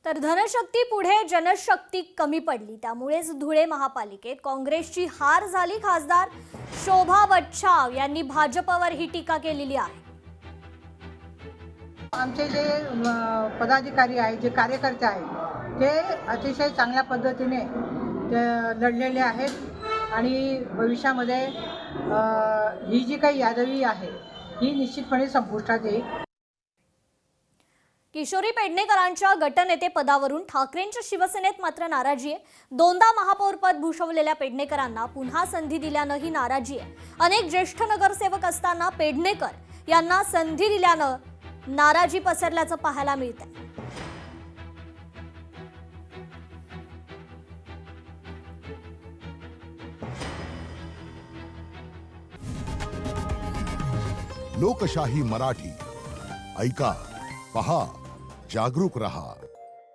तर धनशक्ती पुढे जनशक्ती कमी पडली, त्यामुळेच धुळे महापालिकेत काँग्रेसची हार झाली। खासदार शोभा बच्छाव यांनी भाजपवर ही टीका केलेली आहे। आमचे जे पदाधिकारी आहेत, जे कार्यकर्ते आहेत, ते अतिशय चांगल्या पद्धतीने लढलेले आहेत आणि भविष्यामध्ये ही जी काही यादवी आहे ही निश्चितपणे संपुष्टात येईल। किशोरी पेडणेकरांच्या गटनेते पदावरून ठाकरेंच्या शिवसेनेत मात्र नाराजी आहे। दोनदा महापौरपद भूषवलेल्या पेडणेकरांना पुन्हा संधी दिल्यानं ही नाराजी आहे। अनेक ज्येष्ठ नगरसेवक असताना पेडणेकर यांना संधी दिल्यानं नाराजी पसरल्याचं पाहायला मिळतंय। लोकशाही मराठी ऐका, पहा, जागरूक रहा।